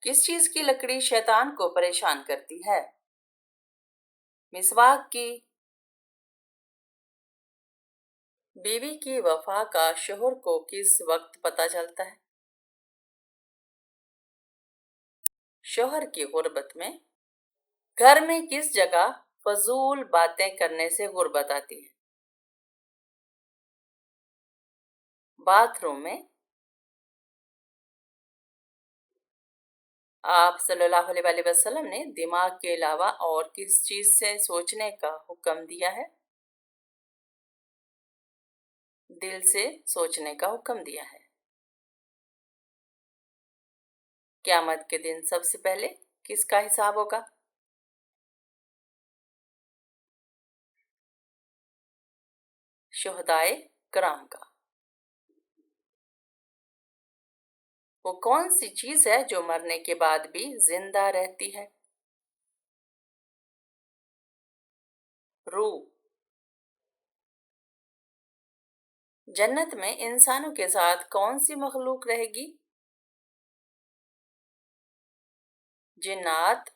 किस चीज की लकड़ी शैतान को परेशान करती है? मिसवाक की। बीवी की वफा का शोहर को किस वक्त पता चलता है? शोहर की गुर्बत में। घर में किस जगह फजूल बातें करने से गुर्बत आती है? बाथरूम में। आप सल्लल्लाहु अलैहि वसल्लम ने दिमाग के अलावा और किस चीज से सोचने का हुक्म दिया है? दिल से सोचने का हुक्म दिया है। क़यामत के दिन सबसे पहले किसका हिसाब होगा? शुहदाए कराम का। वो कौन सी चीज है जो मरने के बाद भी जिंदा रहती है? रूह। जन्नत में इंसानों के साथ कौन सी मखलूक रहेगी? जिन्नात।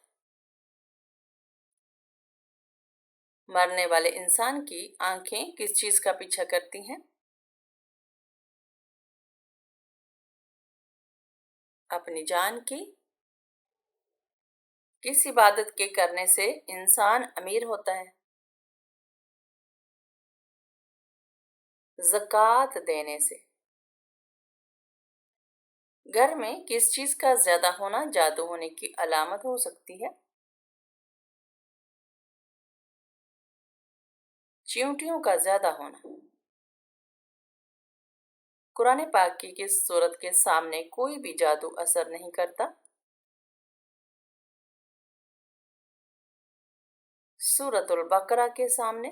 मरने वाले इंसान की आंखें किस चीज का पीछा करती हैं? अपनी जान की। किस इबादत के करने से इंसान अमीर होता है? ज़कात देने से। घर में किस चीज का ज्यादा होना जादू होने की अलामत हो सकती है? चींटियों का ज्यादा होना। कुरान पाक की किस सूरत के सामने कोई भी जादू असर नहीं करता? सूरतुल बकरा के सामने।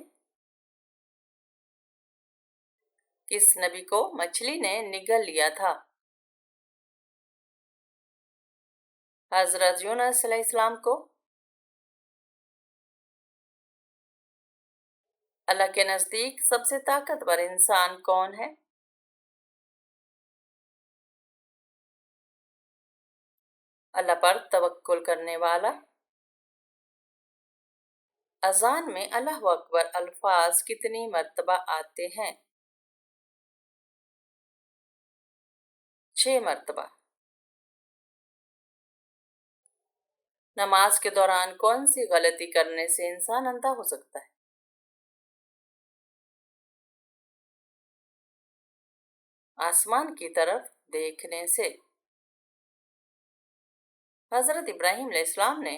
किस नबी को मछली ने निगल लिया था? हजरत यूनुस अलैहिस्सलाम को। अल्लाह के नजदीक सबसे ताकतवर इंसान कौन है? अल्लाह पर तवक्कुल करने वाला। अजान में अल्लाह अकबर अल्फाज कितनी मर्तबा आते हैं? 6 मर्तबा। नमाज के दौरान कौन सी गलती करने से इंसान अंधा हो सकता है? आसमान की तरफ देखने से। हजरत इब्राहिम अलैहिस्सलाम ने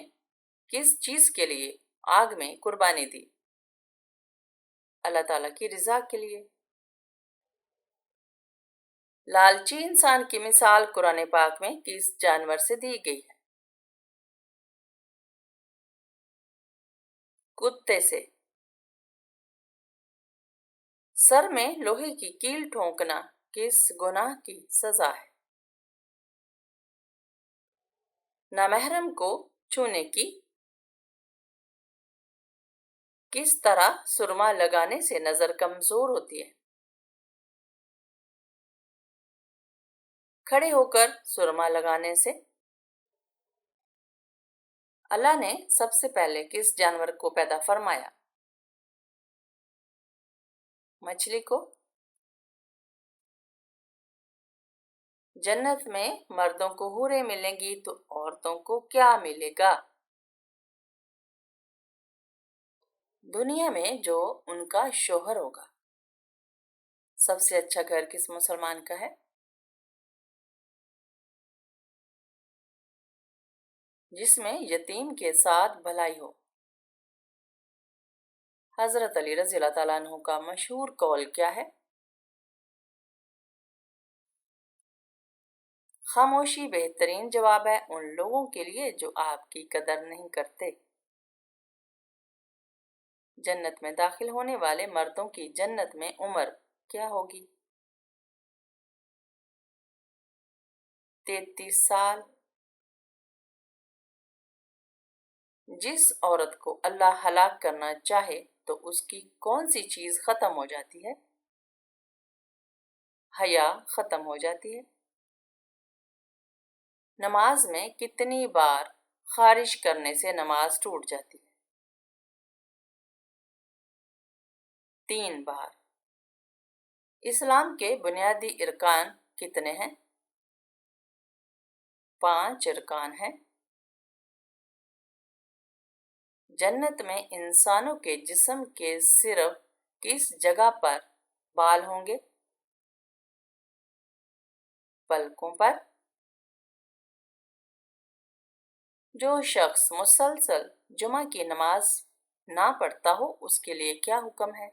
किस चीज के लिए आग में कुर्बानी दी? अल्लाह ताला की रिजा के लिए। लालची इंसान की मिसाल कुरान पाक में किस जानवर से दी गई है? कुत्ते से। सर में लोहे की कील ठोंकना किस गुनाह की सजा है? नामहरम को छूने की। किस तरह सुरमा लगाने से नजर कमजोर होती है? खड़े होकर सुरमा लगाने से। अल्लाह ने सबसे पहले किस जानवर को पैदा फरमाया? मछली को। जन्नत में मर्दों को हूरें मिलेंगी तो औरतों को क्या मिलेगा? दुनिया में जो उनका शोहर होगा। सबसे अच्छा घर किस मुसलमान का है? जिसमें यतीम के साथ भलाई हो। हजरत अली रज़ी अल्लाह तआला अन्हु का मशहूर कौल क्या है? खामोशी बेहतरीन जवाब है उन लोगों के लिए जो आपकी कदर नहीं करते। जन्नत में दाखिल होने वाले मर्दों की जन्नत में उम्र क्या होगी? 33 साल। जिस औरत को अल्लाह हलाक करना चाहे तो उसकी कौन सी चीज खत्म हो जाती है? हया खत्म हो जाती है। نماز میں کتنی بار خارج کرنے سے نماز ٹوٹ جاتی ہے؟ 3 بار۔ اسلام کے بنیادی ارکان کتنے ہیں؟ 5 ارکان ہیں۔ جنت میں انسانوں کے جسم کے صرف کس جگہ پر بال ہوں گے؟ پلکوں پر۔ جو شخص مسلسل جمعہ کی نماز نہ پڑھتا ہو اس کے لیے کیا حکم ہے؟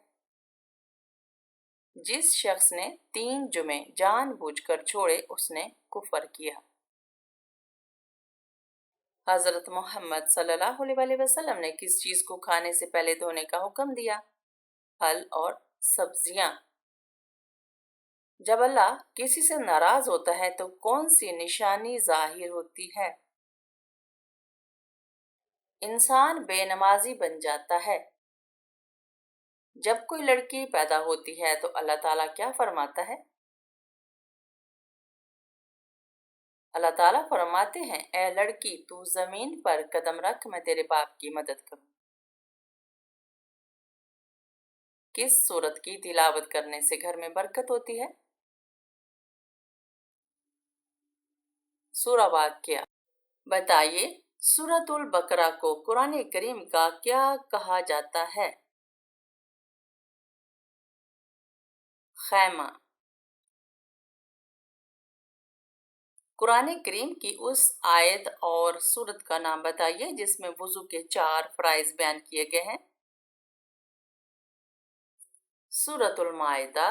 جس شخص نے 3 جمعے جان بوجھ کر چھوڑے اس نے کفر کیا۔ حضرت محمد صلی اللہ علیہ وسلم نے کس چیز کو کھانے سے پہلے دھونے کا حکم دیا؟ پھل اور سبزیاں۔ جب اللہ کسی سے ناراض ہوتا ہے تو کون سی نشانی ظاہر ہوتی ہے؟ انسان بے نمازی بن جاتا ہے۔ جب کوئی لڑکی پیدا ہوتی ہے تو اللہ تعالیٰ کیا فرماتا ہے؟ اللہ تعالیٰ فرماتے ہیں اے لڑکی تو زمین پر قدم رکھ میں تیرے باپ کی مدد کروں۔ کس سورت کی تلاوت کرنے سے گھر میں برکت ہوتی ہے؟ سورہ واقعہ۔ بتائیے سورۃ البقرہ کو قرآن کریم کا کیا کہا جاتا ہے؟ خیمہ۔ قرآن کریم کی اس آیت اور سورت کا نام بتائیے جس میں وضو کے 4 فرائض بیان کیے گئے ہیں۔ سورۃ المائدہ۔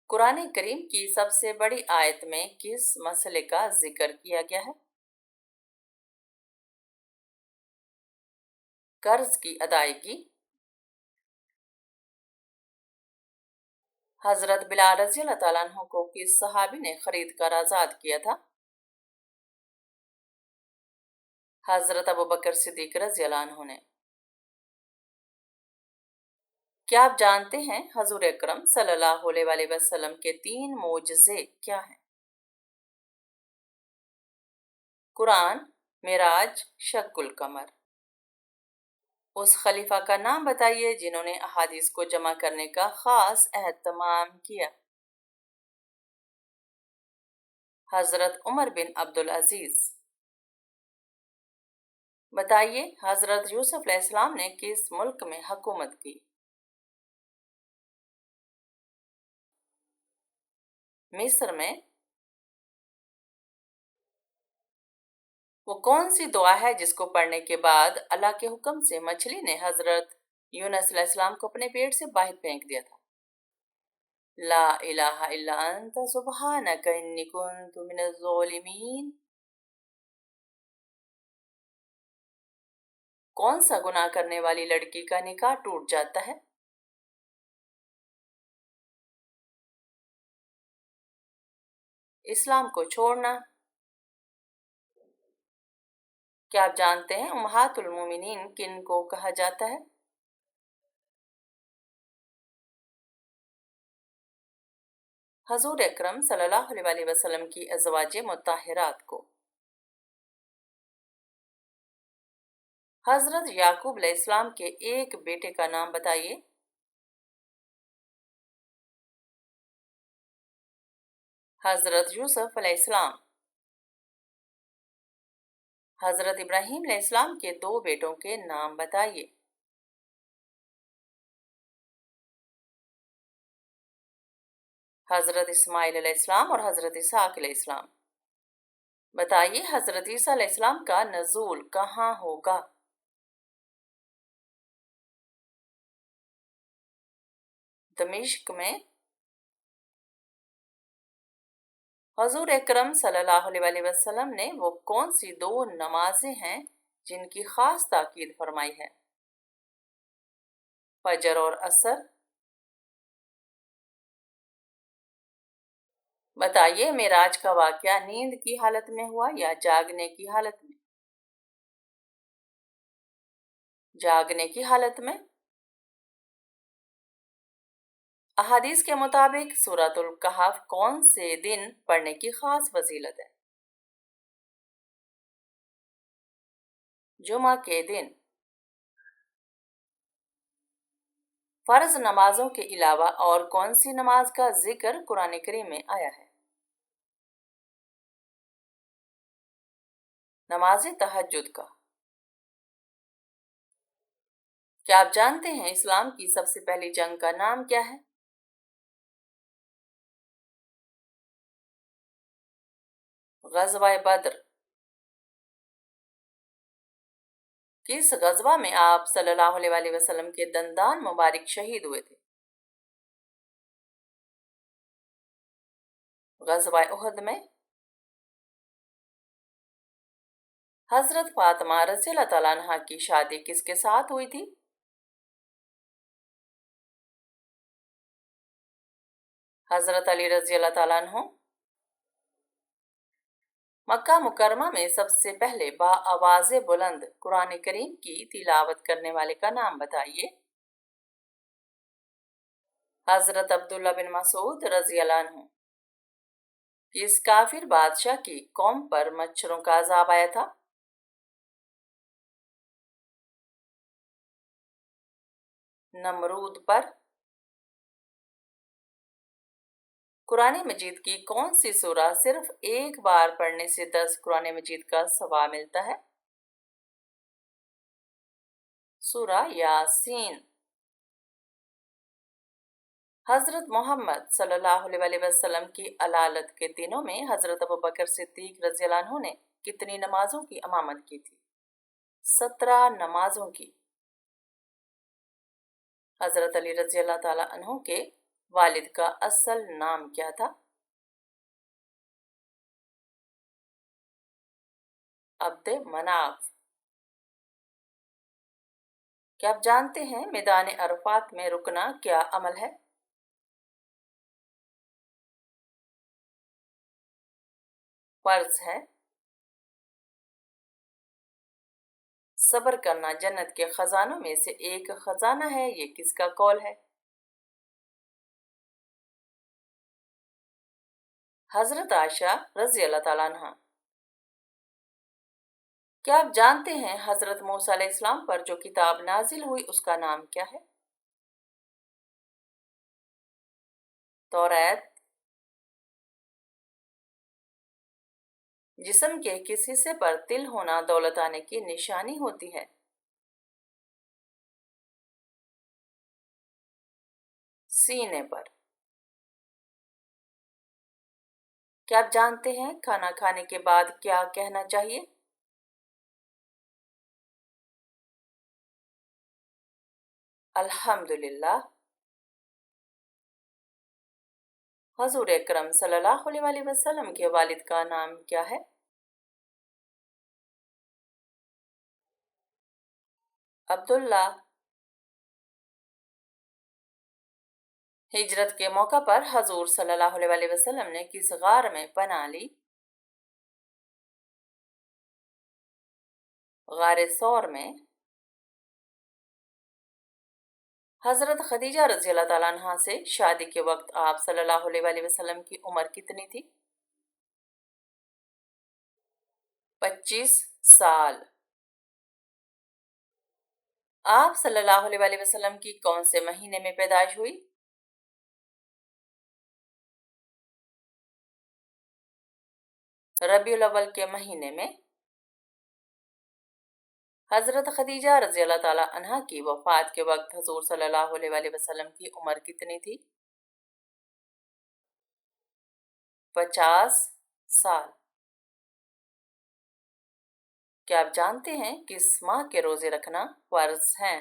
قرآن کریم کی سب سے بڑی آیت میں کس مسئلے کا ذکر کیا گیا ہے؟ قرض کی ادائیگی۔ حضرت بلال رضی اللہ تعالیٰ عنہ کو کس صحابی نے خرید کر آزاد کیا تھا؟ حضرت ابوبکر صدیق رضی اللہ عنہ نے۔ کیا آپ جانتے ہیں حضور اکرم صلی اللہ علیہ وسلم کے 3 معجزے کیا ہیں؟ قرآن، معراج، شق القمر۔ اس خلیفہ کا نام بتائیے جنہوں نے احادیث کو جمع کرنے کا خاص اہتمام کیا۔ حضرت عمر بن عبدالعزیز۔ بتائیے حضرت یوسف علیہ السلام نے کس ملک میں حکومت کی؟ مصر میں۔ وہ کون سی دعا ہے جس کو پڑھنے کے بعد اللہ کے حکم سے مچھلی نے حضرت یونس علیہ السلام کو اپنے پیٹ سے باہر پھینک دیا تھا؟ لا الہ الا انت سبحانک انی کنت من الظالمین۔ کون سا گناہ کرنے والی لڑکی کا نکاح ٹوٹ جاتا ہے؟ اسلام کو چھوڑنا۔ کیا آپ جانتے ہیں امہات المومنین کن کو کہا جاتا ہے؟ حضور اکرم صلی اللہ علیہ وسلم کی ازواج مطہرات کو۔ حضرت یعقوب علیہ السلام کے ایک بیٹے کا نام بتائیے۔ حضرت یوسف علیہ السلام۔ حضرت ابراہیم علیہ السلام کے 2 بیٹوں کے نام بتائیے۔ حضرت اسماعیل علیہ السلام اور حضرت اسحاق علیہ السلام۔ بتائیے حضرت عیسیٰ علیہ السلام کا نزول کہاں ہوگا؟ دمشق میں۔ حضور اکرم صلی اللہ علیہ وسلم نے وہ کون سی 2 نمازیں ہیں جن کی خاص تاکید فرمائی ہے؟ فجر اور عصر۔ بتائیے معراج کا واقعہ نیند کی حالت میں ہوا یا جاگنے کی حالت میں؟ جاگنے کی حالت میں۔ अहादीस के मुताबिक सूरतुल कहफ कौन से दिन पढ़ने की खास फजीलत है? जुमा के दिन। फर्ज नमाजों के अलावा और कौन सी नमाज का जिक्र कुरान करीम में आया है? नमाज तहज्जुद का। क्या आप जानते हैं इस्लाम की सबसे पहली जंग का नाम क्या है? गज़वा बद्र। किस गज़वा में आप सल्लल्लाहु अलैहि वसल्लम के दंदान मुबारक शहीद हुए थे? गज़वा उहद में। हज़रत फातिमा रज़ियल्लाहु तआला अन्हा की शादी किसके साथ हुई थी? हज़रत अली रज़ियल्लाहु तआला अन्हु। मक्का मुकरमा में सबसे पहले बाआवाज़ बुलंद कुरान करीम की तिलावत करने वाले का नाम बताइए। हज़रत अब्दुल्ला बिन मसूद रज़ियल्लाहु अन्हु। किस काफिर बादशाह की कौम पर मच्छरों का अज़ाब आया था? नमरूद पर। कुरान मजीद की कौन सी सूरा सिर्फ एक बार पढ़ने से 10 कुरान मजीद का सवाब मिलता है? सूरा यासीन। हज़रत मोहम्मद सल्लल्लाहु अलैहि वसल्लम की अलालत के दिनों में हज़रत अबू बकर सिद्दीक रज़ियल्लाहु अन्हु ने कितनी नमाजों की इमामत की थी? 17 नमाजों की। हज़रत अली रज़ियल्लाहु तआला अन्हु के वालिद का असल नाम क्या था? अब्द मनाफ। क्या आप जानते हैं मैदान अरफात में रुकना क्या अमल है? फर्ज है। सब्र करना जन्नत के खजानों में से एक खजाना है, ये किसका कौल है? हजरत आयशा रज़ियल्लाहु तआला अन्हा। क्या आप जानते हैं हजरत मूसा अलैहिस्सलाम पर जो किताब नाजिल हुई उसका नाम क्या है? तौरात। जिस्म के किस हिस्से पर तिल होना दौलत आने की निशानी होती है? सीने पर। क्या आप जानते हैं खाना खाने के बाद क्या कहना चाहिए? अल्हम्दुलिल्लाह। हजूर अकरम सल्लल्लाहु अलैहि वसल्लम के वालिद का नाम क्या है? अब्दुल्ला। हिजरत के मौका पर हजूर सल्लल्लाहु अलैहि वसल्लम ने किस गार में पनाह ली? गार सौर में। हजरत खदीजा रज़ियल्लाहु तआला अन्हा से शादी के वक्त आप सल्लल्लाहु अलैहि वसल्लम की उम्र कितनी थी? 25 साल। आप सल्लल्लाहु अलैहि वसल्लम की कौन से महीने में पैदाइश हुई? रबीउल अव्वल के महीने में। हजरत खदीजा रज़ियल्लाहु तआला अन्हा की वफात के वक्त हजूर सल्लल्लाहु अलैहि वसल्लम की उम्र कितनी थी? 50 साल। क्या आप जानते हैं किस माह के रोजे रखना फर्ज हैं?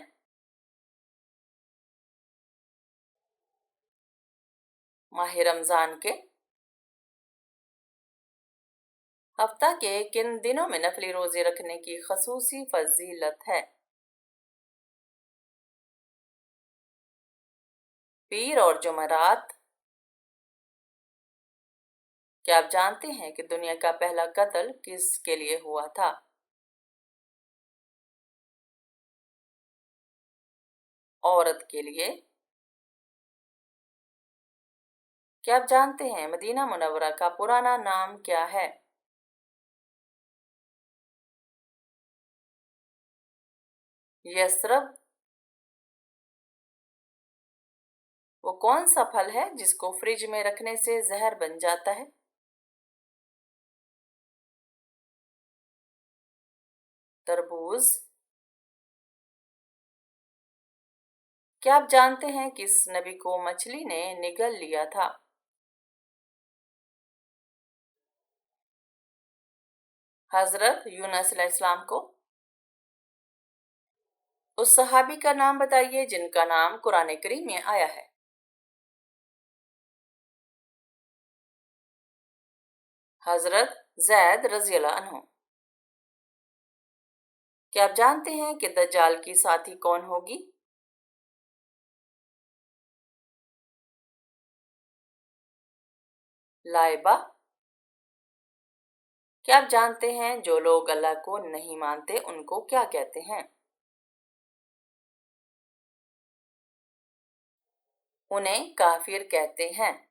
माह रमजान के। हफ्ता के किन दिनों में नफली रोजे रखने की खसूसी फजीलत है? पीर और जुमरात। क्या आप जानते हैं कि दुनिया का पहला कत्ल किसके लिए हुआ था? औरत के लिए। کیا آپ جانتے ہیں مدینہ منورہ کا پرانا نام کیا ہے؟ یثرب۔ وہ کون سا پھل ہے جس کو فریج میں رکھنے سے زہر بن جاتا ہے؟ تربوز۔ کیا آپ جانتے ہیں کس نبی کو مچھلی نے نگل لیا تھا؟ حضرت یونس علیہ السلام کو۔ اس صحابی کا نام بتائیے جن کا نام قرآن کریم میں آیا ہے۔ حضرت زید رضی اللہ عنہ۔ کیا آپ جانتے ہیں کہ دجال کی ساتھی کون ہوگی؟ لائبہ۔ کیا آپ جانتے ہیں جو لوگ اللہ کو نہیں مانتے ان کو کیا کہتے ہیں؟ انہیں کافر کہتے ہیں۔